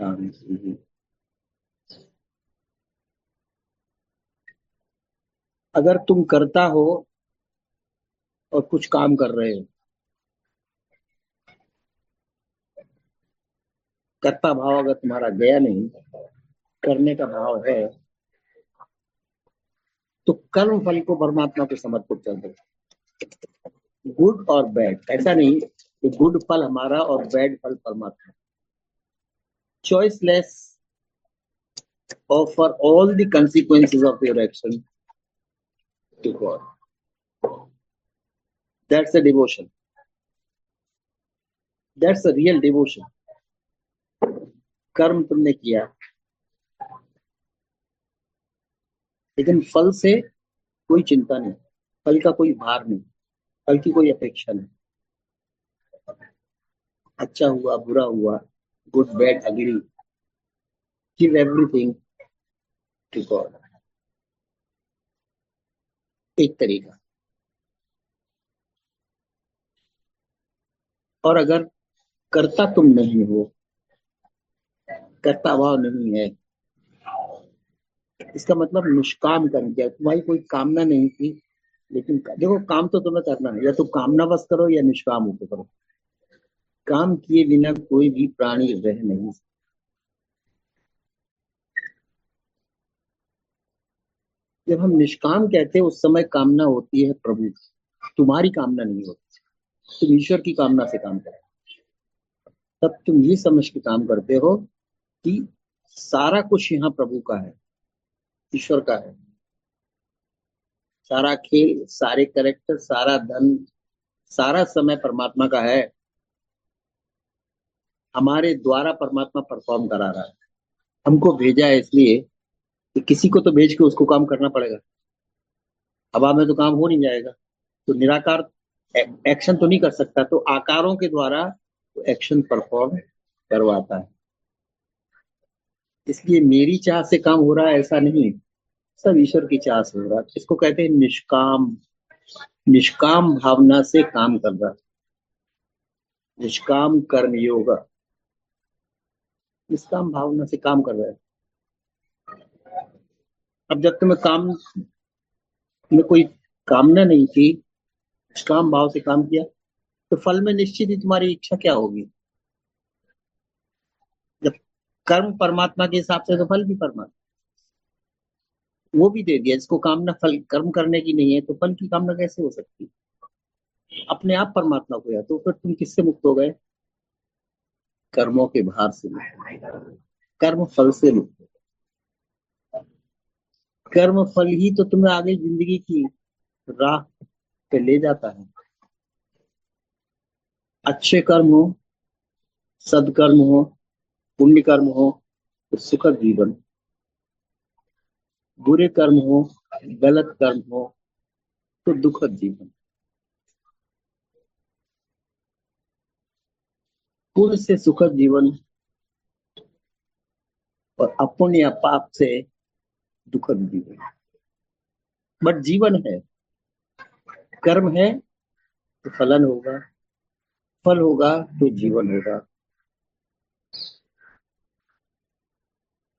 शांति। अगर तुम करता हो और कुछ काम कर रहे हो, कर्ता भाव अगर तुम्हारा गया नहीं, करने का भाव है, तो कर्म फल को परमात्मा को समर्पित कर दो। गुड और बैड ऐसा नहीं कि गुड फल हमारा और बैड फल परमात्मा। Choiceless offer all the consequences of your action to God. That's a devotion. That's a real devotion. कर्म तुमने किया, लेकिन फल से कोई चिंता नहीं, फल का कोई भार नहीं, फल की कोई अपेक्षा नहीं। अच्छा हुआ बुरा हुआ, good bad agree, give everything to God. एक तरीका। और अगर कर्ता तुम नहीं हो, कर्ता भाव नहीं है, इसका मतलब निष्काम कर्म किया, तुम्हारी कोई कामना नहीं थी। लेकिन देखो, काम तो तुम्हें करना है, या तो कामना बस करो या निष्काम होकर करो। काम किए बिना कोई भी प्राणी रह नहीं सकता। जब हम निष्काम कहते हैं, उस समय कामना होती है प्रभु की, तुम्हारी कामना नहीं होती। तुम ईश्वर की कामना से काम करो, तब तुम ये समझ के काम करते हो कि सारा कुछ यहाँ प्रभु का है, ईश्वर का है। सारा खेल, सारे करेक्टर, सारा धन, सारा समय परमात्मा का है। हमारे द्वारा परमात्मा परफॉर्म करा रहा है। हमको भेजा है इसलिए कि किसी को तो भेज के उसको काम करना पड़ेगा। हवा में तो काम हो नहीं जाएगा, तो निराकार एक्शन तो नहीं कर सकता, तो आकारों के द्वारा एक्शन परफॉर्म करवाता है। इसलिए मेरी चाह से काम हो रहा है ऐसा नहीं, सब ईश्वर की चाह से हो रहा है। इसको कहते हैं निष्काम। निष्काम भावना से काम कर रहा है, निष्काम कर्म योग। निष्काम भावना से काम कर रहा है। अब जब तुम्हें काम में कोई कामना नहीं थी, निष्काम भाव से काम किया, तो फल में निश्चित ही तुम्हारी इच्छा क्या होगी। जब कर्म परमात्मा के हिसाब से, तो फल भी परमात्मा वो भी दे दिया। जिसको कामना फल कर्म करने की नहीं है, तो फल की कामना कैसे हो सकती। अपने आप परमात्मा को या तो फिर तुम किससे मुक्त हो गए, कर्मों के भार से मुक्त, कर्म फल से मुक्त। कर्म फल ही तो तुम्हें आगे जिंदगी की राह पे ले जाता है। अच्छे कर्म हो, सदकर्म हो, पुण्य कर्म हो, तो सुखद जीवन। बुरे कर्म हो, गलत कर्म हो, तो दुखद जीवन। पुण्य से सुखद जीवन और अपुण्य या पाप से दुखद जीवन। बट जीवन है, कर्म है तो फलन होगा, फल होगा तो जीवन होगा।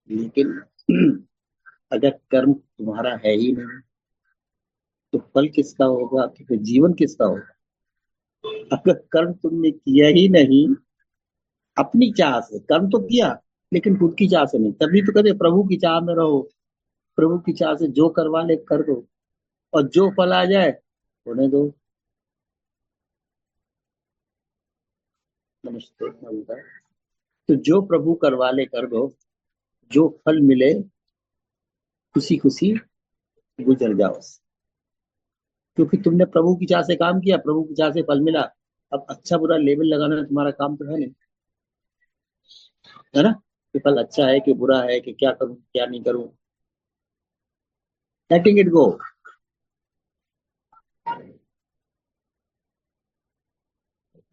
लेकिन अगर कर्म तुम्हारा है ही नहीं, तो फल किसका होगा, तो फिर जीवन किसका होगा। अगर कर्म तुमने किया ही नहीं, अपनी चाह से कर्म तो किया, लेकिन खुद की चाह से नहीं, तभी तो कहते प्रभु की चाह में रहो। प्रभु की चाह से जो करवा ले कर दो, और जो फल आ जाए होने दो। नमस्ते नमस्कार। तो जो प्रभु करवा ले कर दो, जो फल मिले खुशी खुशी गुजर जाओ। क्योंकि तुमने प्रभु की चाह से काम किया, प्रभु की चाह से फल मिला। अब अच्छा बुरा लेबल लगाना तुम्हारा काम तो है नहीं, है ना। कि फल अच्छा है कि बुरा है, कि क्या करूं क्या नहीं करूं। Letting it go.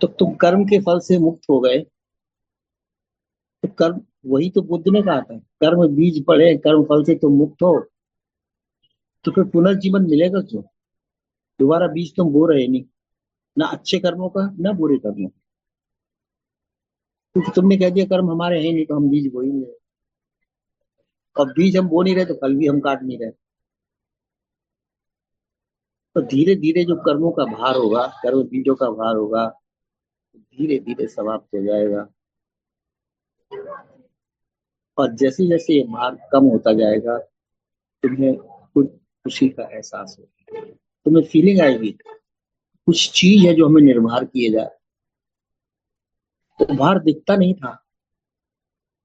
तो तुम कर्म के फल से मुक्त हो गए, तो कर्म, वही तो बुद्ध ने कहा था, कर्म बीज पड़े कर्म फल से तुम मुक्त हो। तो फिर पुनर्जीवन मिलेगा क्यों। दोबारा बीज तुम बो रहे नहीं, ना अच्छे कर्मों का ना बुरे कर्मों का। क्योंकि तुमने कह दिया कर्म हमारे हैं नहीं, तो हम बीज बो ही नहीं रहे। और बीज हम बो नहीं रहे तो फल भी हम काट नहीं रहे। तो धीरे धीरे जो कर्मों का भार होगा, कर्म बीजों का भार होगा, धीरे धीरे समाप्त हो जाएगा। और जैसे जैसे ये भार कम होता जाएगा, तुम्हें खुद खुशी का एहसास होगा। तुम्हें फीलिंग आएगी कुछ चीज है जो हमें निर्भर किए जा। तो भार दिखता नहीं था,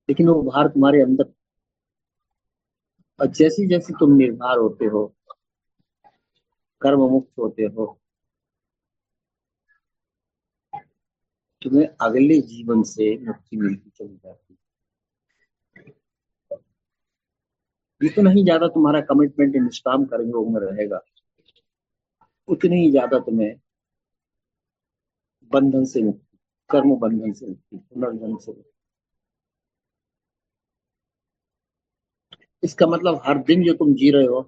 लेकिन वो भार तुम्हारे अंदर। और जैसे जैसे तुम निर्भर होते हो, कर्म मुक्त होते हो, तुम्हें अगले जीवन से मुक्ति मिलती चली जाती है। जितना ही ज्यादा तुम्हारा कमिटमेंट निष्काम कर्मयोग में रहेगा, उतनी ही ज्यादा तुम्हें बंधन से मुक्ति, कर्म बंधन से मुक्ति, पुनर्जन्म से मुक्ति। इसका मतलब हर दिन जो तुम जी रहे हो,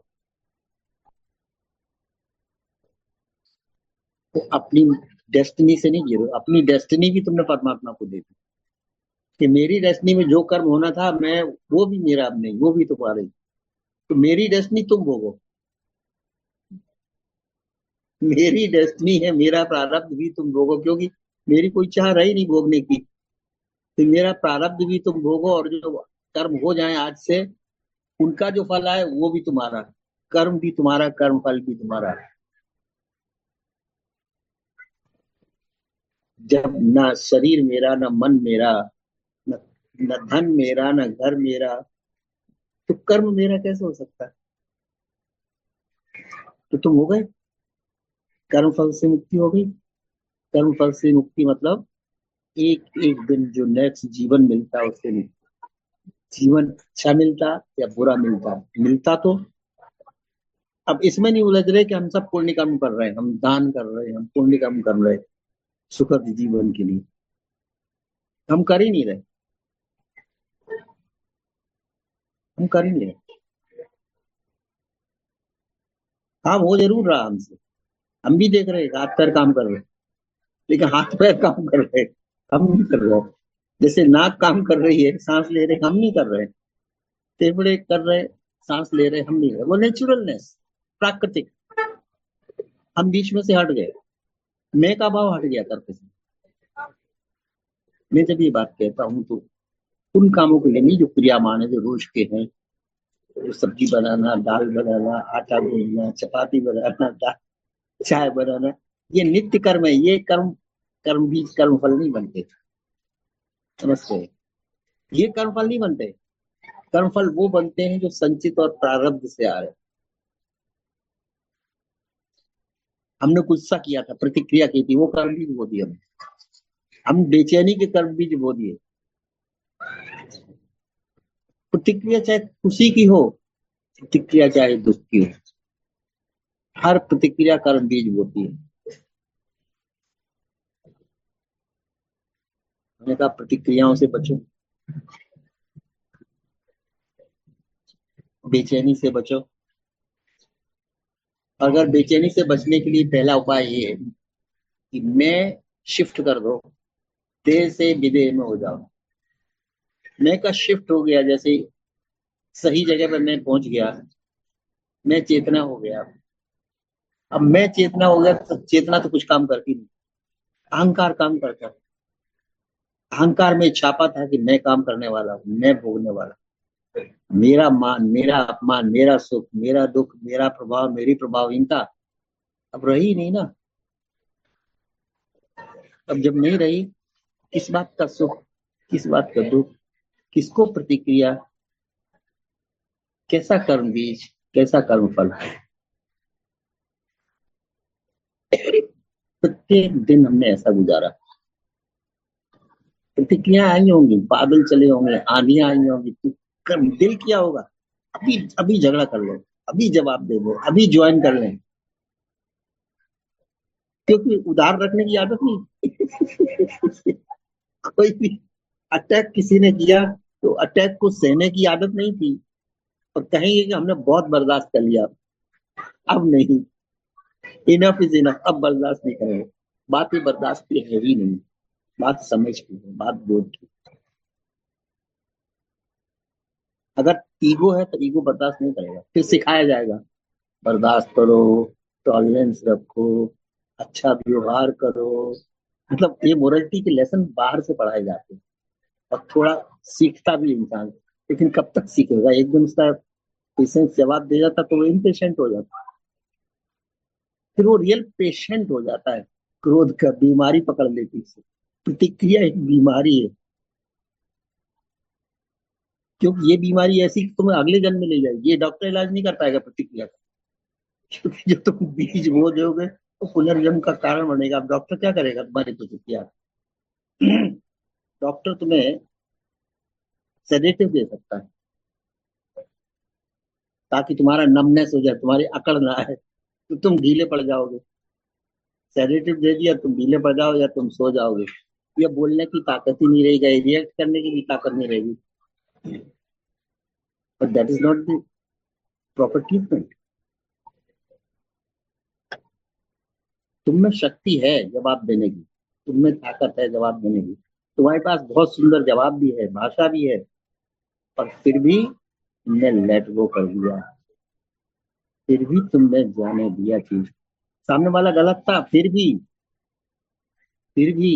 वो अपनी डेस्टिनी से नहीं जी रहे हो। अपनी डेस्टिनी भी तुमने परमात्मा को दे दी कि मेरी डेस्टिनी में जो कर्म होना था, मैं वो भी मेरा अब नहीं, वो भी तुम्हारा ही। तो मेरी डेस्टिनी तुम भोगो। मेरी डेस्टिनी है, मेरा प्रारब्ध भी तुम भोगो, क्योंकि मेरी कोई चाह रही नहीं भोगने की। तो मेरा प्रारब्ध भी तुम भोगो, और जो कर्म हो जाए आज से, उनका जो फल आए वो भी तुम्हारा। कर्म भी तुम्हारा, कर्म फल भी तुम्हारा। जब ना शरीर मेरा, ना मन मेरा, न, न धन मेरा, न घर मेरा, तो कर्म मेरा कैसे हो सकता है? तो तुम हो गए, कर्म फल से मुक्ति हो गई। कर्म फल से मुक्ति मतलब एक एक दिन जो नेक्स्ट जीवन मिलता है उससे मुक्ति। जीवन अच्छा मिलता या बुरा मिलता, मिलता तो। अब इसमें नहीं उलझ रहे कि हम सब पुण्य काम कर रहे हैं, हम दान कर रहे हैं, हम पुण्य काम कर रहे हैं सुखद जीवन के लिए। हम कर ही नहीं रहे, हम कर ही नहीं रहे। काम हो जरूर रहा हमसे, हम भी देख रहे हैं हाथ पैर काम कर रहे हैं, लेकिन हाथ पैर काम कर रहे हैं, हम नहीं कर रहे हैं। जैसे नाक काम कर रही है, सांस ले रहे, हम नहीं कर रहे। फेफड़े कर रहे, सांस ले रहे, हम नहीं कर रहे। वो नेचुरलनेस, प्राकृतिक। हम बीच में से हट गए, मैं का भाव हट गया करते से। मैं जब ये बात कहता हूँ तो उन कामों के लिए नहीं जो क्रियामान है, जो रोज के हैं। जो सब्जी बनाना, दाल बनाना, आटा गूंदना, चपाती बनाना, चाय बनाना, ये नित्य कर्म है। ये कर्म, कर्म बीज कर्म फल नहीं बनते। समझते हैं? ये कर्म फल नहीं बनते। कर्म फल वो बनते हैं जो संचित और प्रारब्ध से आ रहे हैं। हमने गुस्सा किया था, प्रतिक्रिया की थी, वो कर्म बीज बो दिए हमने। हम बेचैनी के कर्म बीज बो दिए। प्रतिक्रिया चाहे खुशी की हो, प्रतिक्रिया चाहे दुख की हो, हर प्रतिक्रिया कर्म बीज बोती है। मैंने कहा प्रतिक्रियाओं से बचो, बेचैनी से बचो। अगर बेचैनी से बचने के लिए पहला उपाय ये है कि मैं शिफ्ट कर दो, देह से विदेह में हो जाओ। मैं का शिफ्ट हो गया, जैसे सही जगह पर मैं पहुंच गया, मैं चेतना हो गया। अब मैं चेतना हो गया तो चेतना तो कुछ काम करती नहीं, अहंकार काम करता है। अहंकार में छापा था कि मैं काम करने वाला हूँ, मैं भोगने वाला, मेरा मान, मेरा अपमान, मेरा सुख, मेरा दुख, मेरा प्रभाव, मेरी प्रभावहीनता अब रही नहीं ना। अब जब नहीं रही, किस बात का सुख, किस बात का दुख, किसको प्रतिक्रिया, कैसा कर्म बीज, कैसा कर्म फल। प्रत्येक दिन हमने ऐसा गुजारा। प्रतिक्रिया आई होंगी, बादल चले होंगे, आंधियां आई होंगी, तो कर्म दिल किया होगा अभी अभी झगड़ा कर लो, अभी जवाब दे दो, अभी ज्वाइन कर लें। क्योंकि उधार रखने की आदत नहीं। कोई भी अटैक किसी ने किया तो अटैक को सहने की आदत नहीं थी, और कहेंगे कि हमने बहुत बर्दाश्त कर लिया, अब नहीं, इनफ इज इनफ, अब बर्दाश्त नहीं करेंगे। बात ये बर्दाश्त की है ही नहीं। बात समझ की है, बात बोध की। अगर ईगो है तो ईगो बर्दाश्त नहीं करेगा, फिर सिखाया जाएगा बर्दाश्त करो, टॉलरेंस रखो, अच्छा व्यवहार करो। मतलब ये मोरलिटी के लेसन बाहर से पढ़ाए जाते हैं, और थोड़ा सीखता भी इंसान। लेकिन कब तक सीखेगा? एक दिन उसका पेशेंस जवाब दे जाता तो वो इम्पेशेंट हो जाता, फिर वो रियल पेशेंट हो जाता है। क्रोध का बीमारी पकड़ लेती है। प्रतिक्रिया एक बीमारी है, क्योंकि ये बीमारी ऐसी कि तुम्हें अगले जन्म में ले जाएगी। ये डॉक्टर इलाज नहीं कर पाएगा प्रतिक्रिया का, क्योंकि जब तुम बीज बो दोगे तो पुनर्जन्म का कारण बनेगा। अब डॉक्टर क्या करेगा तुम्हारी प्रतिक्रिया? डॉक्टर तुम्हें सेडेटिव दे सकता है, ताकि तुम्हारा नमनेस हो जाए, तुम्हारी अकड़ ना आए, तो तुम ढीले पड़ जाओगे। सेडेटिव दे दिया, तुम ढीले पड़ जाओ या तुम सो जाओगे। ये बोलने की ताकत ही नहीं रहेगी, रिएक्ट करने की भी ताकत नहीं रहेगी। But that is not the proper treatment. तुम में शक्ति है जवाब देने की, तुम में ताकत है जवाब देने की, तुम्हारे पास बहुत सुंदर जवाब भी है, भाषा भी है, और फिर भी तुमने लेट गो कर दिया। फिर भी तुमने जाने दिया चीज, सामने वाला गलत था, फिर भी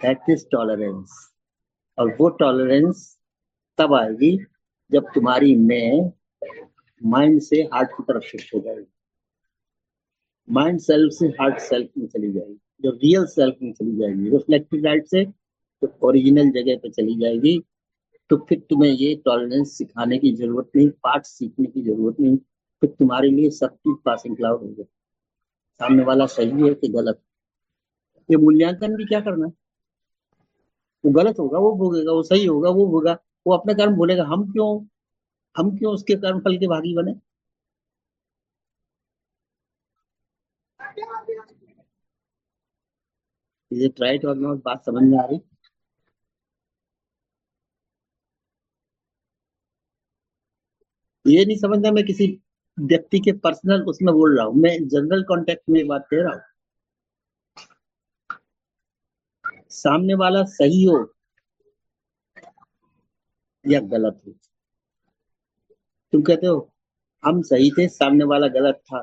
दैट इज टॉलरेंस। और वो टॉलरेंस तब आएगी जब तुम्हारी में माइंड से हार्ट की तरफ शिफ्ट हो जाएगी, माइंड सेल्फ से हार्ट सेल्फ में चली जाएगी, जो रियल सेल्फ में चली जाएगी, रिफ्लेक्टिव लाइट से तो ओरिजिनल जगह पे चली जाएगी। तो फिर तुम्हें ये टॉलरेंस सिखाने की जरूरत नहीं, पाठ सीखने की जरूरत नहीं। फिर तुम्हारे लिए सब चीज पासिंग क्लाउड हो गए। सामने वाला सही है कि गलत, ये मूल्यांकन भी क्या करना है? वो गलत होगा वो भोगेगा, वो सही होगा वो भोगा। वो अपने कर्म बोलेगा, हम क्यों उसके कर्म फल के भागी बने? ये ट्राई टू इग्नोर, बात समझ में आ रही? ये नहीं समझना मैं किसी व्यक्ति के पर्सनल उसमें बोल रहा हूँ, मैं जनरल कॉन्टेक्ट में बात कह रहा हूँ। सामने वाला सही हो या गलत हो, तुम कहते हो हम सही थे, सामने वाला गलत था,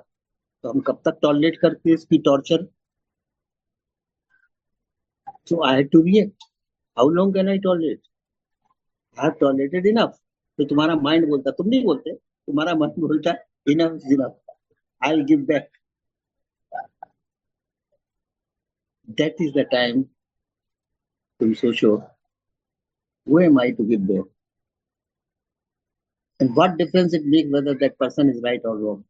तो हम कब तक टॉलरेट करते इसकी torture? So I had to react. How long can I tolerate? I have tolerated enough. तो तुम्हारा माइंड बोलता, तुम नहीं बोलते, तुम्हारा माइंड बोलता enough is enough, I will give back. That is the time तुम सोचो, who am I to give back? And what difference it makes whether that person is right or wrong?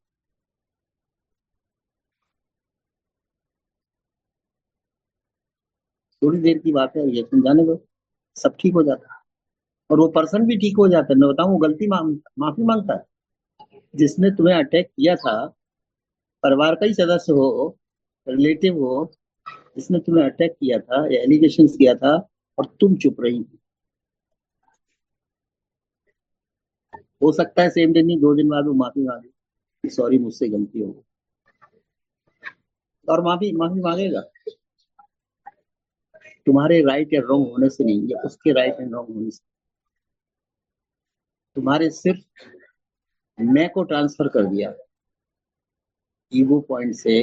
थोड़ी देर की बात है, ये समझाने दो, सब ठीक हो जाता है। और वो पर्सन भी ठीक हो जाता है, मैं बताऊं, वो माफी मांगता है। जिसने तुम्हें अटैक किया था, परिवार का ही सदस्य हो, रिलेटिव हो, जिसने तुम्हें अटैक किया था या एलिगेशन किया था, और तुम चुप रही। हो सकता है सेम दिन नहीं, 2 दिन बाद वो माफी मांगे, सॉरी मुझसे गलती हो गई, और माफी माफी मांगेगा। तुम्हारे राइट या रॉन्ग होने से नहीं, या उसके राइट एंड रॉन्ग होने से, तुम्हारे सिर्फ मैं को ट्रांसफर कर दिया ईगो पॉइंट से,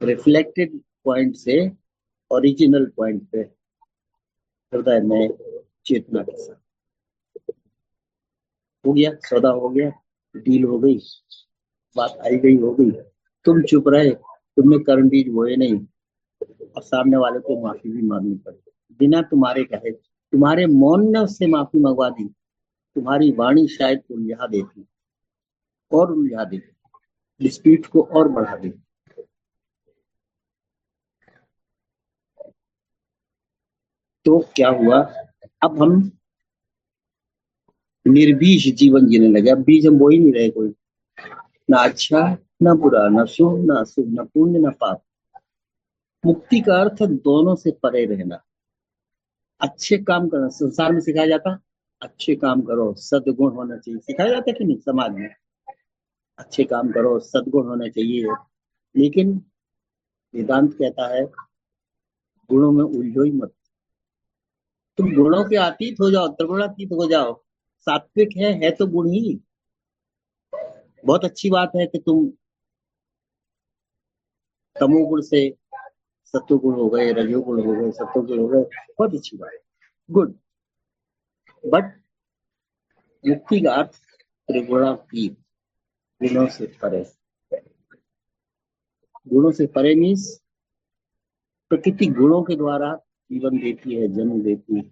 रिफ्लेक्टेड पॉइंट से ओरिजिनल पॉइंट पे, हृदय में, चेतना के साथ। हो गया, सौदा हो गया, डील हो गई, बात आई गई हो गई। तुम चुप रहे, तुमने कर्म बीज बोए नहीं, और सामने वाले को माफी भी मांगनी पड़ी बिना तुम्हारे कहे। तुम्हारे मौन ने उससे माफी मंगवा दी, तुम्हारी वाणी शायद उलझा देती, और उलझा देती, डिस्प्यूट को और बढ़ा देती। तो क्या हुआ? अब हम निर्बीज जीवन जीने लगे। अब बीज हम बो ही नहीं रहे कोई, ना अच्छा ना बुरा, ना शुभ ना अशुभ, ना पुण्य ना पाप। मुक्ति का अर्थ है दोनों से परे रहना, अच्छे काम करना। संसार में सिखाया जाता, अच्छे काम करो, सद्गुण होना चाहिए, सिखाया जाता कि नहीं समाज में? अच्छे काम करो, सद्गुण होने चाहिए। लेकिन वेदांत कहता है गुणों में उलझो ही मत। तुम गुणों के अतीत हो जाओ, त्रिगुणातीत हो जाओ। सात्विक है तो गुण ही। बहुत अच्छी बात है कि तुम तमोगुण से सत्वगुण हो गए, रजोगुण हो गए, सत्वगुण हो गए। बहुत अच्छी बात है, गुड। बट मुक्ति का अर्थ त्रिगुणातीत, गुणों से परे। गुणों से परे मीन्स प्रकृति गुणों के द्वारा जीवन देती है, जन्म देती है।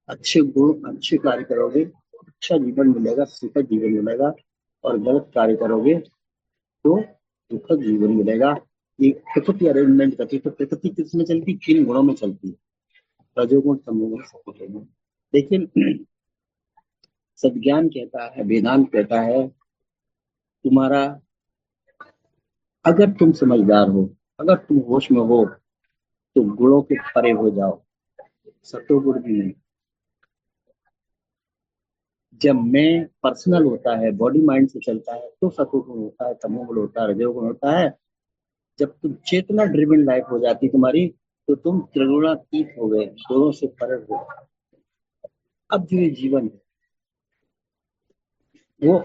अच्छे गुण, अच्छे कार्य करोगे, अच्छा जीवन मिलेगा, सुखद जीवन मिलेगा। और गलत कार्य करोगे तो दुखद जीवन मिलेगा। ये प्रकृति अरेंजमेंट करती है। तो प्रकृति किसमें चलती, किन गुणों में चलती है? रजोगुण, तमोगुण, सत्वगुण। लेकिन सज्ञान कहता है, वेदांत कहता है, तुम्हारा, अगर तुम समझदार हो, अगर तुम होश में हो, तो गुणों के परे हो जाओ। सत्वगुण भी नहीं। जब मैं पर्सनल होता है, बॉडी माइंड से चलता है, तो सत्वगुण होता है, तमोगुण होता है, रजोगुण होता है। जब तुम चेतना ड्रिवन लाइफ हो जाती तुम्हारी, तो तुम त्रिगुणातीत हो गए, दोनों से परे हो गए। अब जो ये जीवन है, वो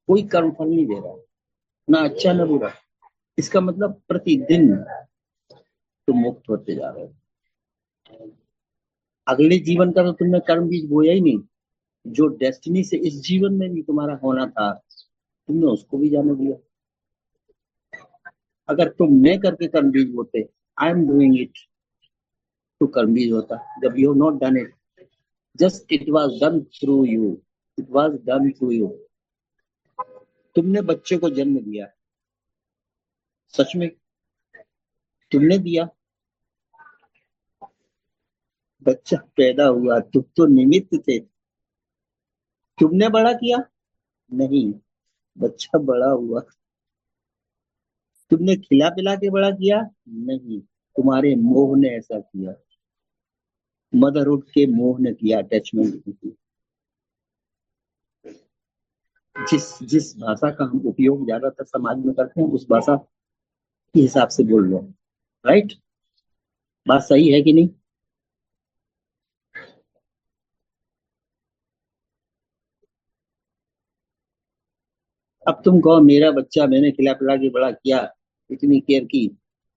कोई कर्मफल नहीं दे रहा, ना अच्छा ना बुरा। इसका मतलब प्रतिदिन तुम मुक्त होते जा रहे हो। अगले जीवन का तो तुमने कर्म बीज बोया ही नहीं। जो डेस्टिनी से इस जीवन में भी तुम्हारा होना था, तुमने उसको भी जाने दिया। अगर तुम मैं करके कर्म बीज बोते, आई एम डूइंग इट, तो कर्म बीज होता। जब you have not done it, just it was done through you, it was done through you. तुमने बच्चे को जन्म दिया, सच में तुमने दिया। बच्चा पैदा हुआ, तुम तो निमित्त थे। तुमने बड़ा किया नहीं, बच्चा बड़ा हुआ। तुमने खिला पिला के बड़ा किया नहीं, तुम्हारे मोह ने ऐसा किया। मदरहुड के मोह ने किया, अटैचमेंट की। जिस जिस भाषा का हम उपयोग ज्यादातर समाज में करते हैं, उस भाषा के हिसाब से बोल लो। राइट? बात सही है कि नहीं? अब तुम कहो मेरा बच्चा, मैंने खिला पिला के बड़ा किया, इतनी केयर की,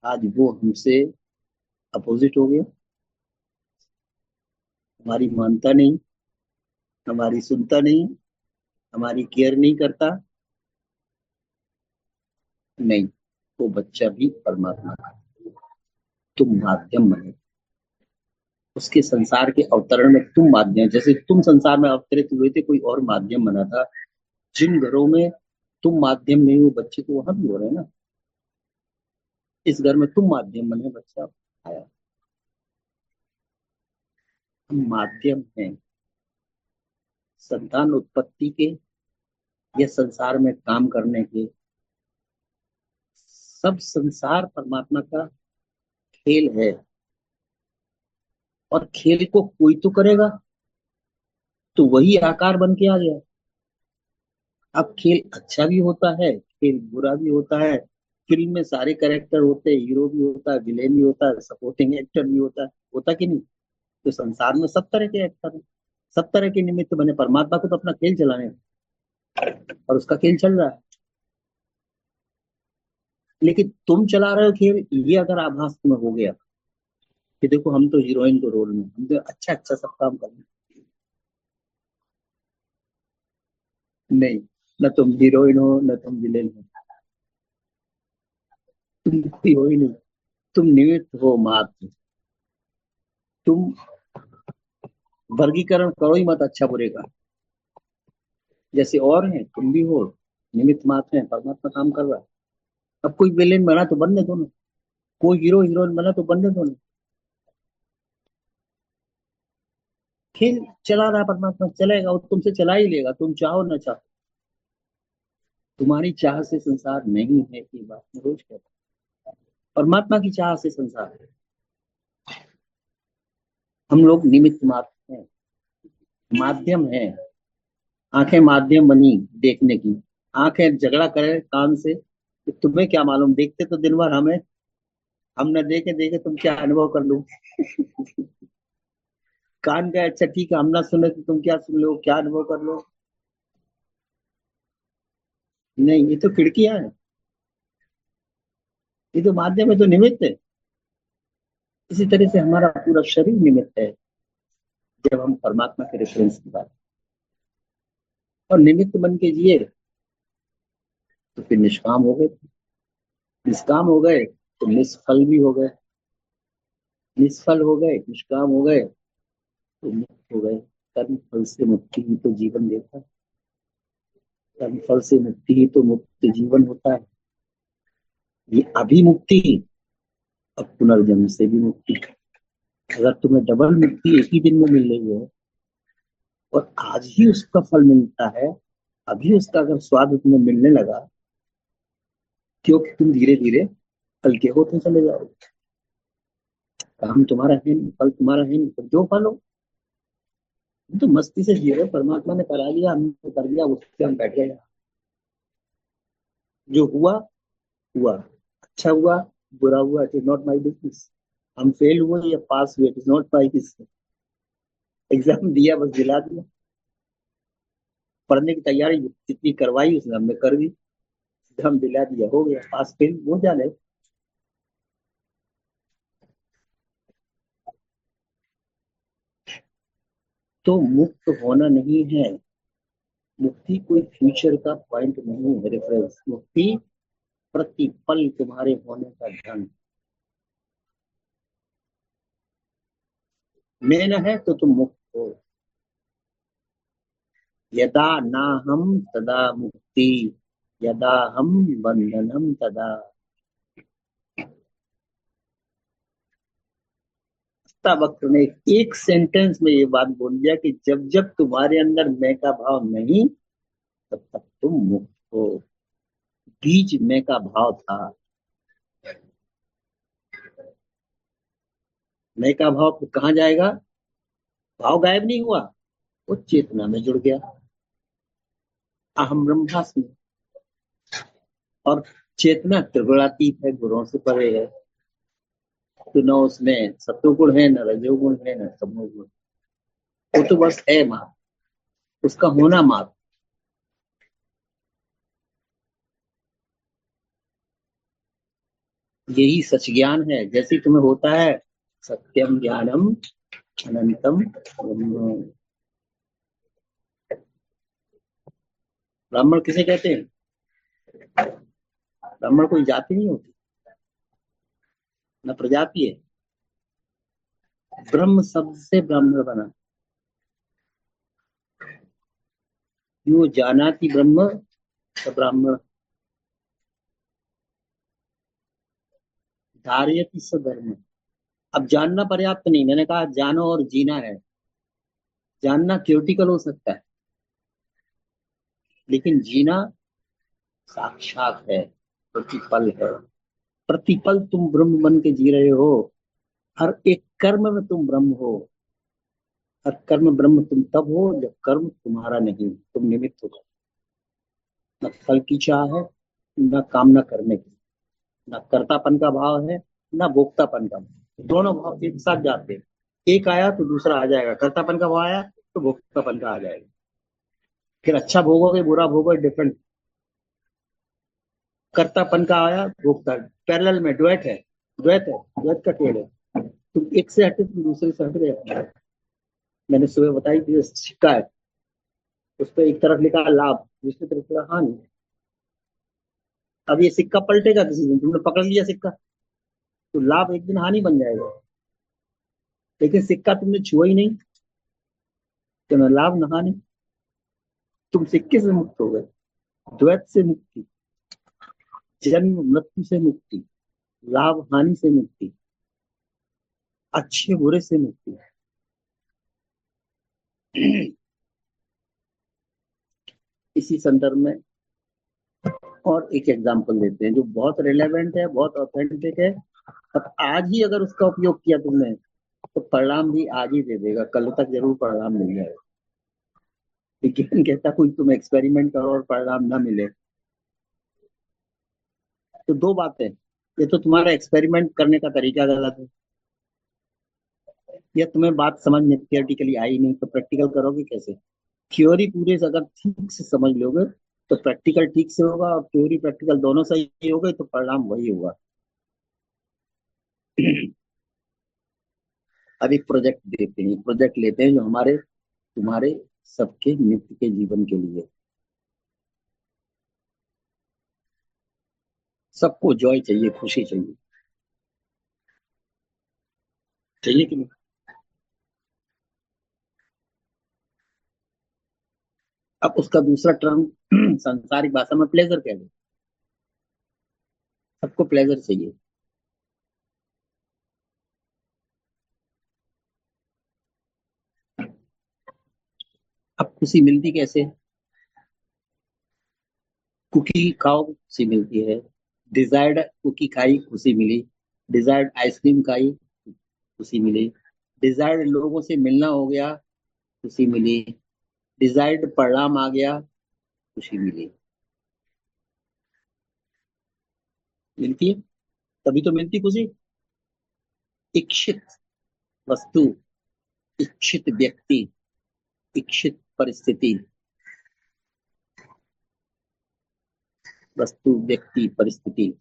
आज वो हमसे अपोजिट हो गया। हमारी मानता नहीं, हमारी सुनता नहीं, हमारी केयर नहीं करता। नहीं, वो बच्चा भी परमात्मा का। तुम माध्यम बने, उसके संसार के अवतरण में तुम माध्यम। जैसे तुम संसार में अवतरित हुए थे, कोई और माध्यम बना था। जिन घरों में तुम माध्यम नहीं हो, बच्चे तो वहां भी हो रहे हैं ना। इस घर में तुम माध्यम बने, बच्चा आया। हम माध्यम हैं संतान उत्पत्ति के, या संसार में काम करने के। सब संसार परमात्मा का खेल है, और खेल को कोई तो करेगा, तो वही आकार बन के आ गया। अब खेल अच्छा भी होता है, खेल बुरा भी होता है। फिल्म में सारे कैरेक्टर होते हैं, हीरो भी होता है, विलेन भी होता है, सपोर्टिंग एक्टर भी होता कि नहीं? तो संसार में सब तरह के एक्टर हैं, सब तरह के निमित्त बने। परमात्मा को तो अपना खेल चलाने हैं, और उसका खेल चल रहा है। लेकिन तुम चला रहे हो खेल, ये अगर आभास तुम्हें हो गया कि देखो हम तो हीरोइन के रोल में, हम तो अच्छा अच्छा सब काम कर रहे हैं। नहीं, न तुम हीरोइन हो, न तुम विलेन हो। तुम कोई हो ही नहीं, तुम निमित्त हो मात्र। तुम वर्गीकरण करो ही मत अच्छा बुरे का। जैसे और हैं, तुम भी हो, निमित्त मात्र हैं, परमात्मा काम कर रहा है। अब कोई विलेन बना तो बनने दो ना, कोई हीरो हीरोइन बना तो बनने दो ना। खेल चला रहा है परमात्मा, चलेगा, वो तुमसे चला ही लेगा, तुम चाहो ना चाहो। तुम्हारी चाह से संसार नहीं है, की बात मैं रोज कहता हूं। परमात्मा की चाह से संसार है। हम लोग निमित्त मात्र हैं, माध्यम है। आंखें माध्यम बनी देखने की। आंखें झगड़ा करे कान से, कि तुम्हें क्या मालूम, देखते तो दिन भर हमें। हम ना देखे देखे तुम क्या अनुभव कर लो। कान का अच्छा ठीक है, हम ना सुने तो तुम क्या सुन लो, क्या अनुभव कर लो। नहीं, ये तो खिड़कियां है, ये तो माध्यम है, तो निमित्त है। इसी तरह से हमारा पूरा शरीर निमित्त है, जब हम परमात्मा के रेफरेंस की बात, और निमित्त बन के जिए तो फिर निष्काम हो गए। निष्काम हो गए तो निष्फल भी हो गए। निष्फल हो गए, निष्काम हो गए तो मुक्त हो गए। कर्म फल से मुक्ति ही तो जीवन देता है। कर्म फल से मुक्ति ही तो मुक्त जीवन होता है। ये अभी मुक्ति, अब पुनर्जन्म से भी मुक्ति। अगर तुम्हें डबल मुक्ति एक ही दिन में मिल रही है, और आज ही उसका फल मिलता है, अभी उसका अगर स्वाद तुम्हें मिलने लगा, क्योंकि तुम धीरे धीरे हल्के होते चले जाओगे। काम तुम्हारा है नहीं, फल तुम्हारा है नहीं, तो जो फल हो, तुम तो मस्ती से जी रहे हो। परमात्मा ने करा लिया, हमने कर लिया, उससे हम बैठ गए। जो हुआ हुआ, अच्छा हुआ बुरा हुआ, it is not my business. हम फेल हुए या पास हुए, it is not my business. Exam दिया, बस दिला दिया। पढ़ने की तैयारी जितनी करवाई उसने हमने कर दी, एग्जाम दिला दिया, हो गया, पास फेल वो जाने। तो मुक्त होना नहीं है। मुक्ति कोई फ्यूचर का पॉइंट नहीं है, रेफरेंस। मुक्ति प्रतिपल तुम्हारे होने का ढंग। मैं न है तो तुम मुक्त हो। यदा ना हम तदा मुक्ति, यदा हम बंधनम तदा। वक्त ने एक सेंटेंस में ये बात बोल दिया कि जब जब तुम्हारे अंदर मैं का भाव नहीं, तब तक तुम मुक्त हो। बीज मैं का भाव था, मैं का भाव फिर कहाँ जाएगा? भाव गायब नहीं हुआ, वो चेतना में जुड़ गया, अहम ब्रह्मास्मि। और चेतना त्रिगुणातीत है, गुणों से परे है। तो न उसमें सत्वगुण है, न रजोगुण है, न तमोगुण। वो तो बस है मात्र, उसका होना मात्र। यही सच ज्ञान है, जैसे ही तुम्हें होता है सत्यम ज्ञानम अनंतम ब्रह्म। ब्राह्मण किसे कहते हैं? ब्राह्मण कोई जाति नहीं होती, न प्रजाति है। ब्रह्म शब्द से ब्राह्मण बना। यो जानाति ब्रह्म स ब्राह्मण, धारयति स धर्म। अब जानना पर्याप्त नहीं, मैंने कहा जानो और जीना है। जानना थ्योरेटिकल हो सकता है, लेकिन जीना साक्षात है, प्रतिपल है। प्रतिपल तुम ब्रह्म बन के जी रहे हो। हर एक कर्म में तुम ब्रह्म हो। हर कर्म ब्रह्म तुम तब हो जब कर्म तुम्हारा नहीं, तुम निमित्त हो। न फल की चाह है, न कामना करने की, न कर्तापन का भाव है, न भोक्तापन का भाव। दोनों भाव एक साथ जाते हैं। एक आया तो दूसरा आ जाएगा, कर्तापन का भाव आया तो भोक्तापन का आ जाएगा। फिर अच्छा भोगोगे बुरा भोगोगे डिफरेंट। कर्तापन का आया भोक्ता, पैरेलल में द्वैत है। द्वैत है, द्वैत का खेल है। तुम एक से हटे तुम दूसरे से हट गए। मैंने सुबह बताई थी, सिक्का है, उस पर एक तरफ लिखा लाभ, दूसरी तरफ लिखा हानि। अब ये सिक्का पलटेगा किसी दिन, तुमने पकड़ लिया सिक्का, तो लाभ एक दिन हानि बन जाएगा। लेकिन सिक्का तुमने छुआ ही नहीं, तो न लाभ न हानि। तुम सिक्के से मुक्त हो गए। द्वैत से मुक्ति, जन्म मृत्यु से मुक्ति, लाभ हानि से मुक्ति, अच्छे बुरे से मुक्ति। इसी संदर्भ में और एक एग्जांपल देते हैं जो बहुत रिलेवेंट है, बहुत ऑथेंटिक है। और आज ही अगर उसका उपयोग किया तुमने, तो परिणाम भी आज ही दे देगा, कल तक जरूर परिणाम मिल जाएगा। विज्ञान कहता कोई तुम एक्सपेरिमेंट करो और परिणाम ना मिले, तो दो बातें। ये तो तुम्हारा एक्सपेरिमेंट करने का तरीका गलत है। या तुम्हें बात समझ में थियोरेटिकली आई नहीं तो प्रैक्टिकल करोगे कैसे? थ्योरी पूरे से अगर ठीक से समझ लोगे तो प्रैक्टिकल ठीक से होगा, और थ्योरी प्रैक्टिकल दोनों सही हो गए तो परिणाम वही होगा। अब एक प्रोजेक्ट देते हैं, प्रोजेक्ट लेते हैं जो हमारे तुम्हारे सबके नित्य के जीवन के लिए। सबको जॉय चाहिए, खुशी चाहिए, चाहिए कि नहीं? अब उसका दूसरा टर्म सांसारिक भाषा में प्लेजर कह दो। सबको प्लेजर चाहिए। अब खुशी मिलती कैसे? कुकी खाओ, खुशी मिलती है। डिजायर्ड कुकी खाई, खुशी मिली। डिजायर्ड आइसक्रीम खाई, खुशी मिली। डिजायर्ड लोगों से मिलना हो गया, खुशी मिली। डिजायर्ड परिणाम आ गया, खुशी मिली। मिलती है, तभी तो मिलती खुशी। इच्छित वस्तु, इच्छित व्यक्ति, इच्छित परिस्थिति। वस्तु, व्यक्ति, परिस्थिति,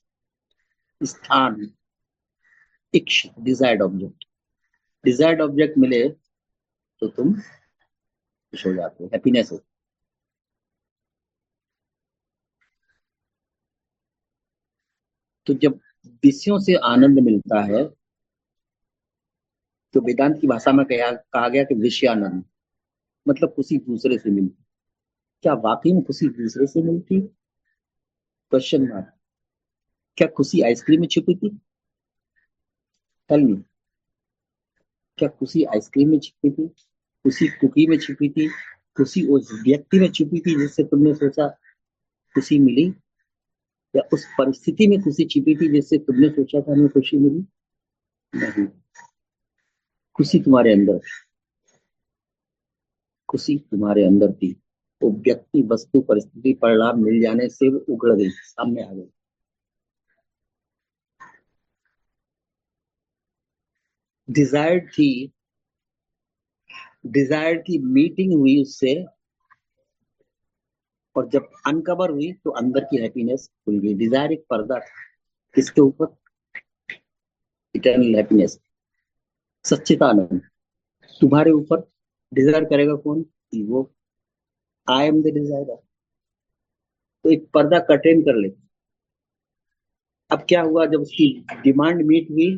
स्थान, इच्छित डिजायर्ड ऑब्जेक्ट। डिजायर्ड ऑब्जेक्ट मिले तो तुम खुश हो जाते हो, हैप्पीनेस हो। तो जब विषयों से आनंद मिलता है तो वेदांत की भाषा में कहा गया कि विषयानंद, मतलब खुशी दूसरे से मिलती। क्या वाकई में खुशी दूसरे से मिलती? Question mark. क्या खुशी आइसक्रीम में छिपी थी? Tell me. क्या खुशी आइसक्रीम में छिपी थी? खुशी कुकी में छिपी थी? खुशी उस व्यक्ति में छिपी थी जिससे तुमने सोचा खुशी मिली? या उस परिस्थिति में खुशी छिपी थी जिससे तुमने सोचा था हमें खुशी मिली? नहीं, खुशी तुम्हारे अंदर, खुशी तुम्हारे अंदर थी। वो व्यक्ति, वस्तु, परिस्थिति, परिणाम मिल जाने से वो उगड़ गई, सामने आ गई। डिजायर्ड थी, डिजायर्ड की मीटिंग हुई उससे, और जब अनकवर हुई तो अंदर की हैप्पीनेस खुल गई। डिजायर एक पर्दा था, किसके ऊपर? इटर्नल हैप्पीनेस, सच्चिदानंद तुम्हारे ऊपर। डिजायर करेगा कौन? वो, आई एम द डिजायर। तो एक पर्दा कर्टेन कर ले। अब क्या हुआ जब उसकी डिमांड मीट हुई,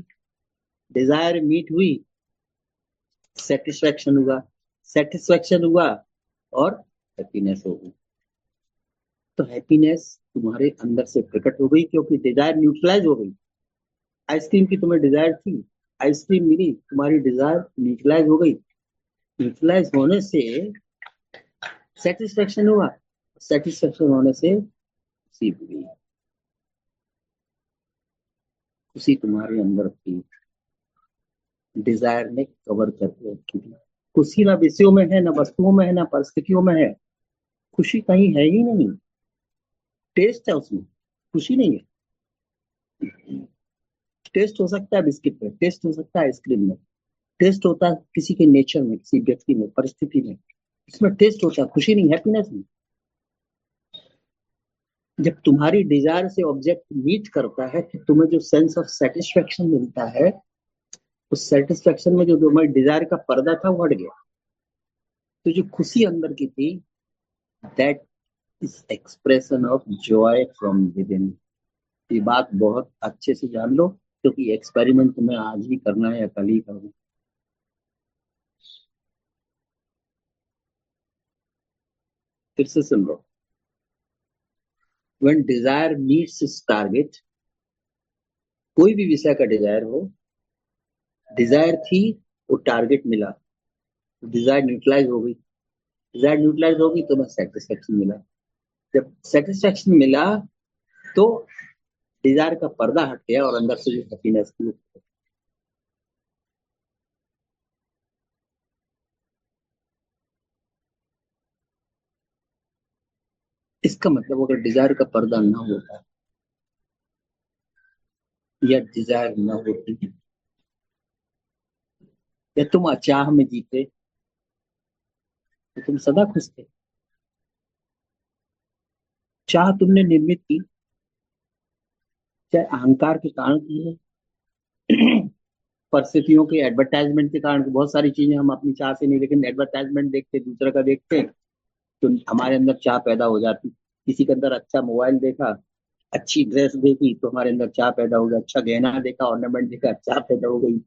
डिजायर मीट हुई, सेटिस्फेक्शन हुआ। सेटिस्फेक्शन हुआ और हैप्पीनेस हो गई। तो हैप्पीनेस तुम्हारे अंदर से प्रकट हो गई क्योंकि डिजायर न्यूट्रलाइज हो गई। आइसक्रीम की तुम्हें डिजायर थी, आइसक्रीम मिली, तुम्हारी डिजायर न्यूट्रलाइज हो गई। न्यूट्रलाइज होने से सेटिस्फेक्शन हुआ, सेटिस्फेक्शन होने से खुशी हुई। खुशी तुम्हारे अंदर थी, डिजायर ने कवर करके रखी थी। खुशी ना विषयों में है, ना वस्तुओं में है, ना परिस्थितियों में है। खुशी कहीं है ही नहीं। टेस्ट है उसमें, खुशी नहीं है। टेस्ट हो सकता है बिस्किट में, टेस्ट हो सकता है आइसक्रीम में, टेस्ट होता है किसी के नेचर में, किसी व्यक्ति में, परिस्थिति में। इसमें टेस्ट होता है, खुशी नहीं, हैप्पीनेस नहीं। जब तुम्हारी डिजायर से ऑब्जेक्ट मीट करता है तो तुम्हें जो सेंस ऑफ सेटिस्फेक्शन मिलता है, उस सेटिस्फेक्शन में जो तुम्हारी डिजायर का पर्दा था वो हट गया। तो जो खुशी अंदर की थी, that is expression of Joy from with in. ये बात बहुत अच्छे से जान लो क्योंकि एक्सपेरिमेंट तुम्हें आज ही करना है या कल ही करना है। फिर से सुन लो। When desire meets its target, कोई भी विषय का डिजायर हो, डिजायर थी, वो टारगेट मिला, डिजायर न्यूट्रलाइज हो गई। डिजायर न्यूट्रलाइज होगी तो बस सेटिस्फेक्शन मिला। जब सेटिस्फेक्शन मिला तो डिजायर का पर्दा हट गया और अंदर से जो हैप्पीनेस थी। इसका मतलब अगर डिजायर का पर्दा ना होता या डिजायर न होती या तुम अचाह में जीते तो तुम सदा खुश थे। चाह तुमने निर्मित की, चाहे अहंकार के कारण की है, परिस्थितियों के एडवर्टाइजमेंट के कारण। बहुत सारी चीजें हम अपनी चाह से नहीं, लेकिन एडवर्टाइजमेंट देखते, दूसरे का देखते, तो हमारे अंदर चाह पैदा हो जाती। किसी के अंदर अच्छा मोबाइल देखा, अच्छी ड्रेस देखी, तो हमारे अंदर चाह पैदा हो गया। अच्छा गहना देखा, ऑर्नामेंट देखा, चाह पैदा हो गई।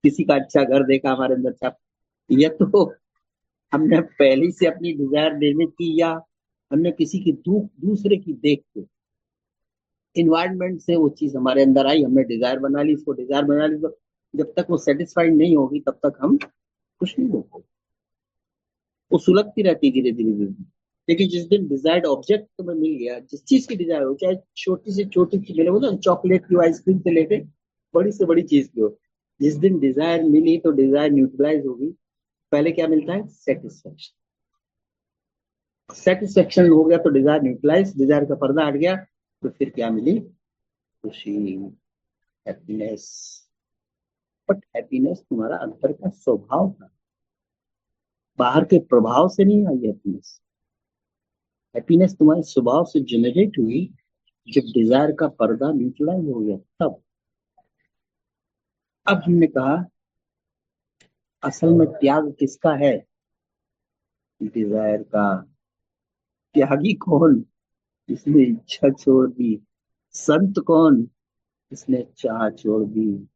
किसी का अच्छा घर देखा, हमारे अंदर चाह। ये तो हमने पहले से अपनी डिजायर निर्मित की, या हमने किसी की दूसरे की देख के इन्वायरमेंट से वो चीज हमारे अंदर आई, हमने डिजायर बना ली, इसको डिजायर बना ली। तो जब तक वो सेटिस्फाइड नहीं होगी तब तक हम कुछ नहीं होते। वो सुलगती रहती धीरे धीरे धीरे। लेकिन जिस दिन डिजायर्ड ऑब्जेक्ट तुम्हें मिल गया, जिस चीज की डिजायर हो, चाहे छोटी से छोटी चीज मिले, वो ना चॉकलेट की, आइसक्रीम से लेके बड़ी से बड़ी चीज की हो, जिस दिन डिजायर मिली तो डिजायर न्यूट्रलाइज होगी। पहले क्या मिलता है? सेटिस्फेक्शन। सेटिस्फेक्शन हो गया तो डिजायर न्यूट्रलाइज, डिजायर का पर्दा हट गया, तो फिर क्या मिली? खुशी, हैप्पीनेस। बट हैप्पीनेस तुम्हारा अंदर का स्वभाव था, बाहर के प्रभाव से नहीं आई हैप्पीनेस। हैप्पीनेस तुम्हारे स्वभाव से जनरेट हुई जब डिजायर का पर्दा न्यूट्रलाइज हो गया तब। अब हमने कहा असल में त्याग किसका है? डिजायर का। त्यागी कौन? जिसने इच्छा छोड़ दी। संत कौन? जिसने चाह छोड़ दी।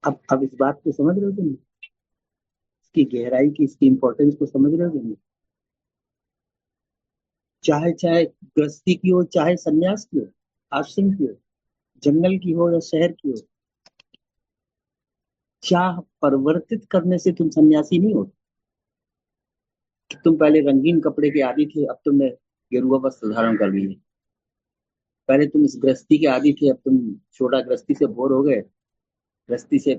अब इस बात को समझ रहे हो तुम? इसकी गहराई की, इसकी इंपॉर्टेंस को समझ रहे हो तुम? चाहे चाहे गृहस्थी की हो, चाहे सन्यास की हो, आश्रम की हो, जंगल की हो या शहर की हो, चाह परिवर्तित करने से तुम सन्यासी नहीं हो। तुम पहले रंगीन कपड़े के आदी थे, अब तुमने गेरुआ वस्त्र धारण कर लिए। पहले तुम इस गृहस्थी के आदी थे, अब तुम छोटा गृहस्थी से बोर हो गए, गृहस्थी से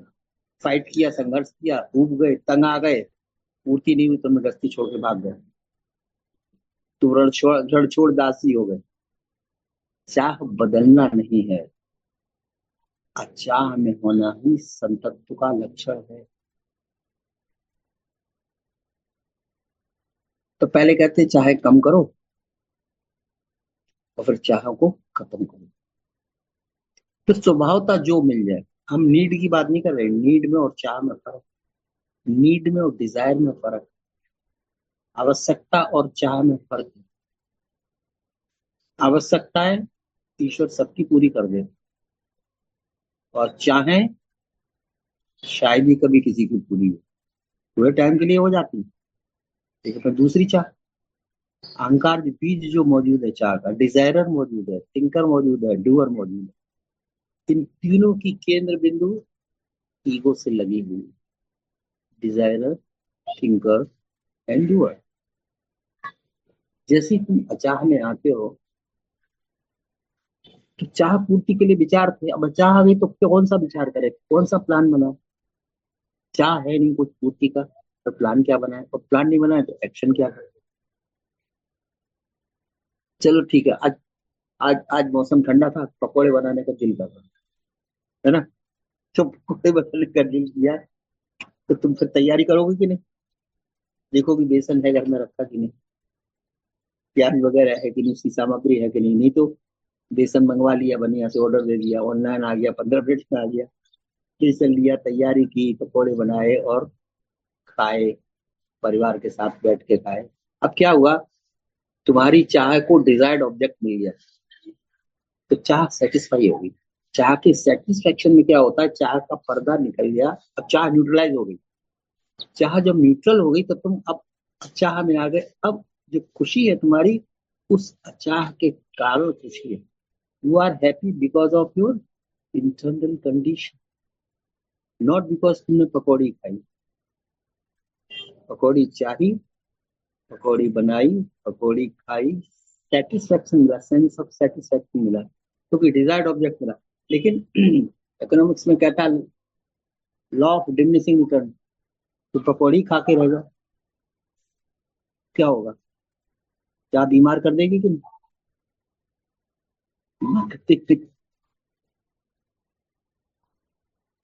फाइट किया, संघर्ष किया, ऊब गए, तंग आ गए, पूर्ति नहीं हुई, तुमने गृहस्थी छोड़ के भाग गए। तुम रण छोड़ दासी हो गए। चाह बदलना नहीं है, अचाह में होना ही संतत्व का लक्षण है। तो पहले कहते चाहे कम करो, और फिर चाह को खत्म करो। तो स्वभावता जो मिल जाए। हम नीड की बात नहीं कर रहे, नीड में और चाह में फर्क, नीड में और डिजायर में फर्क, आवश्यकता और चाह में फर्क है। आवश्यकताएं ईश्वर सबकी पूरी कर दे, और चाहें शायद ही कभी किसी की पूरी हो। थोड़े टाइम के लिए हो जाती है, लेकिन फिर दूसरी चाह, अहंकार जो बीज जो मौजूद है, चाह का डिजायरर मौजूद है, थिंकर मौजूद है, डूअर मौजूद है। इन तीनों की केंद्र बिंदु ईगो से लगी हुई, डिजायरर, थिंकर एंड डूअर। जैसे ही तुम अचाह में आते हो, तो चाह पूर्ति के लिए विचार थे, अब चाह आ गई तो कौन सा विचार करे, कौन सा प्लान बनाए? चाह है नहीं कुछ पूर्ति का, तो प्लान क्या बनाए? और प्लान नहीं बनाए तो एक्शन क्या करे? चलो ठीक है, आज आज आज मौसम ठंडा था, पकौड़े बनाने का दिल कर रहा है ना? तो पकौड़े बनाने का दिल किया, तो तुम फिर तैयारी करोगे कि नहीं? देखोगे बेसन है घर में रखा कि नहीं, प्याज वगैरह है कि नहीं, उसकी सामग्री है कि नहीं। नहीं तो बेसन मंगवा लिया, बढ़िया से ऑर्डर दे दिया, ऑनलाइन आ गया, 15 मिनट में आ गया। बेसन लिया, तैयारी की, पकौड़े बनाए और खाए, परिवार के साथ बैठ के खाए। अब क्या हुआ? तुम्हारी चाह को डिजायर्ड ऑब्जेक्ट मिल गया, तो चाह सेटिस्फाई होगी। चाह के सेटिस्फेक्शन में क्या होता है? चाह का पर्दा निकल गया, अब चाह न्यूट्रलाइज हो गई। चाह जब न्यूट्रल हो गई तो तुम अब चाह में आ गए। अब जो खुशी है तुम्हारी, उस चाह के कारण खुशी है। You are happy because of your internal condition, not because तुमने पकौड़ी खाई। पकौड़ी चाही, पकौड़ी बनाई, पकौड़ी खाई, सेटिस्फेक्शन मिला, सेंस ऑफ सेटिस्फेक्शन मिला, क्योंकि डिजायर्ड ऑब्जेक्ट मिला। लेकिन इकोनॉमिक्स में कहता है लॉ ऑफ डिमिनिशिंग रिटर्न। तो पकौड़ी खा के रह जाओ, क्या होगा? क्या बीमार कर देगी कि नहीं?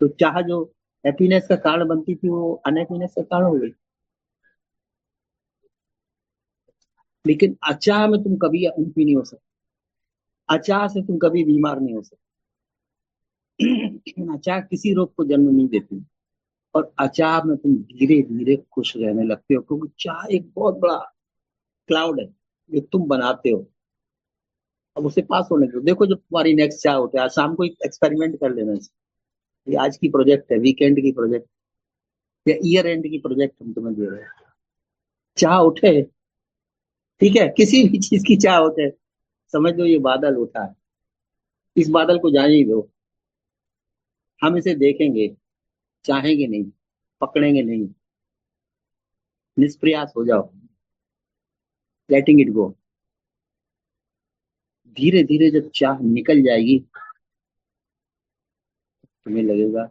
तो चाह जो हैप्पीनेस का कारण बनती थी वो अनहैप्पीनेस का कारण हो गई। लेकिन अचाह में तुम कभी अनहैप्पी नहीं हो सकते। अचाह से तुम कभी बीमार नहीं हो सकते। अचाह किसी रोग को जन्म नहीं देती। और अचाह में तुम धीरे धीरे खुश रहने लगते हो, क्योंकि चाह एक बहुत बड़ा क्लाउड है जो तुम बनाते हो। अब उसे पास होने दो, देखो जब तुम्हारी नेक्स्ट चाह होता है। आज शाम को एक एक्सपेरिमेंट कर लेना चाहिए। ये आज की प्रोजेक्ट है, वीकेंड की प्रोजेक्ट या ईयर एंड की प्रोजेक्ट हम तुम्हें दे रहे हैं। चाह उठे, ठीक है, किसी भी चीज की चाह उठे, समझ लो ये बादल उठा है। इस बादल को जाने ही दो। हम इसे देखेंगे, चाहेंगे नहीं, पकड़ेंगे नहीं, निष्प्रयास हो जाओ, लेटिंग इट गो। धीरे धीरे जब चाह निकल जाएगी, तुम्हें लगेगा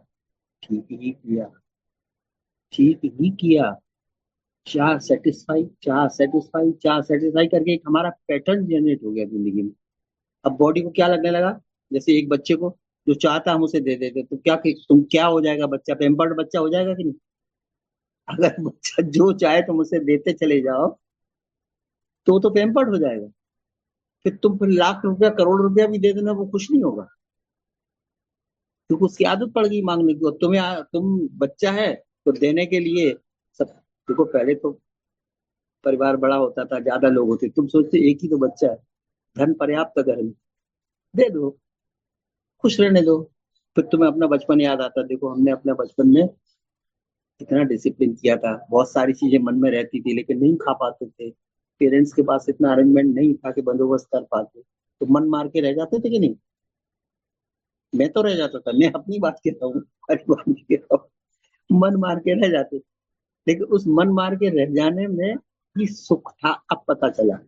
ठीक ही किया, ठीक ही किया। चाह सेटिस्फाई, चाह सेटिस्फाई, चाह सेटिस्फाई करके एक हमारा पैटर्न जनरेट हो गया जिंदगी में। अब बॉडी को क्या लगने लगा, जैसे एक बच्चे को जो चाहता हम उसे दे देते, तो क्या तुम क्या हो जाएगा, बच्चा पेम्पर्ड बच्चा हो जाएगा कि नहीं। अगर बच्चा जो चाहे तुम उसे देते चले जाओ, तो वो तो पेम्पर्ड हो जाएगा। फिर तुम फिर लाख रुपया करोड़ रुपया भी दे देना, वो खुश नहीं होगा, क्योंकि उसकी आदत पड़ गई मांगने की। और तुम बच्चा है तो देने के लिए सब। देखो पहले तो परिवार बड़ा होता था, ज्यादा लोग होते, तुम सोचते एक ही तो बच्चा है, धन पर्याप्त घर में, दे दो, खुश रहने दो। फिर तुम्हें अपना बचपन याद आता। देखो हमने अपने बचपन में कितना डिसिप्लिन किया था, बहुत सारी चीजें मन में रहती थी लेकिन नहीं खा पाते थे। पेरेंट्स के पास इतना अरेंजमेंट नहीं था कि बंदोबस्त कर पाते, तो मन मार के रह जाते थे कि नहीं। मैं तो रह जाता था, मैं अपनी बात कह रहा हूँ, परिवार की कह रहा हूँ। मन मार के रह जाते, लेकिन उस मन मार के रह जाने में ही सुख था। अब पता चला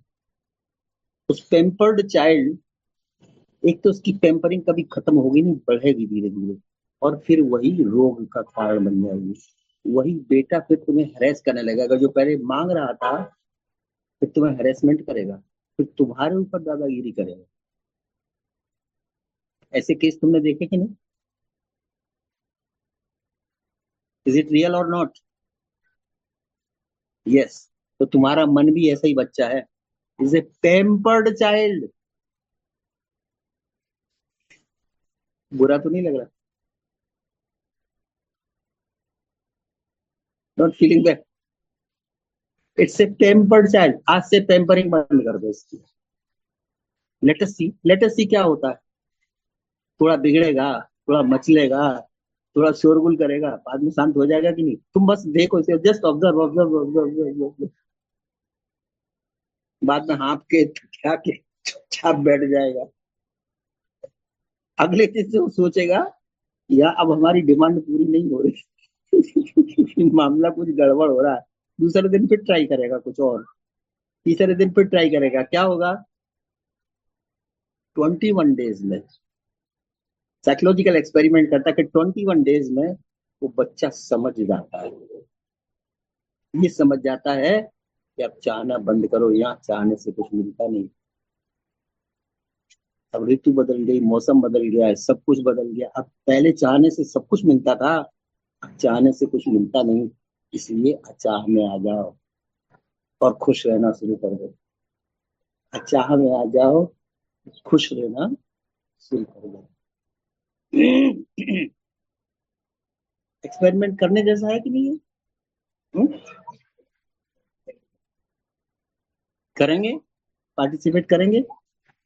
उस पेम्पर्ड चाइल्ड, एक तो उसकी पेम्परिंग कभी खत्म होगी नहीं, बढ़ेगी धीरे धीरे, और फिर वही रोग का कारण बन जाएगी। वही बेटा फिर तुम्हें हरेस करने लगेगा। अगर जो पहले मांग रहा था, फिर तुम्हें हरेसमेंट करेगा, फिर तुम्हारे ऊपर दादागिरी करेगा। ऐसे केस तुमने देखे कि नहीं। इज इट रियल और नॉट। यस। तो तुम्हारा मन भी ऐसा ही बच्चा है, इज ए पेम्पर्ड चाइल्ड। बुरा तो नहीं लग रहा। Not feeling bad. It's a pampered child. आज से पेम्परिंग बंद कर दो इसकी। लेट अस सी क्या होता है। थोड़ा बिगड़ेगा, थोड़ा मचलेगा, थोड़ा शोरगुल करेगा, बाद में शांत हो जाएगा कि नहीं। तुम बस देखो इसे, जस्ट ऑब्जर्व ऑब्जर्व ऑब्जर्व। बाद में हाँप के क्या के चुपचाप बैठ जाएगा। अगले दिन से वो सोचेगा या अब हमारी डिमांड पूरी नहीं हो रही। मामला कुछ गड़बड़ हो रहा है। दूसरे दिन फिर ट्राई करेगा कुछ और, तीसरे दिन फिर ट्राई करेगा। क्या होगा, 21 डेज में साइकोलॉजिकल एक्सपेरिमेंट करता है कि 21 डेज में वो बच्चा समझ जाता है, ये समझ जाता है कि अब चाहना बंद करो, यहाँ चाहने से कुछ मिलता नहीं। अब ऋतु बदल गई, मौसम बदल गया है, सब कुछ बदल गया। अब पहले चाहने से सब कुछ मिलता था, अब चाहने से कुछ मिलता नहीं। इसलिए अचाह में आ जाओ और खुश रहना शुरू कर दो। अचाह में आ जाओ, खुश रहना शुरू कर दो। एक्सपेरिमेंट करने जैसा है कि नहीं है। हम्म? करेंगे, पार्टिसिपेट करेंगे।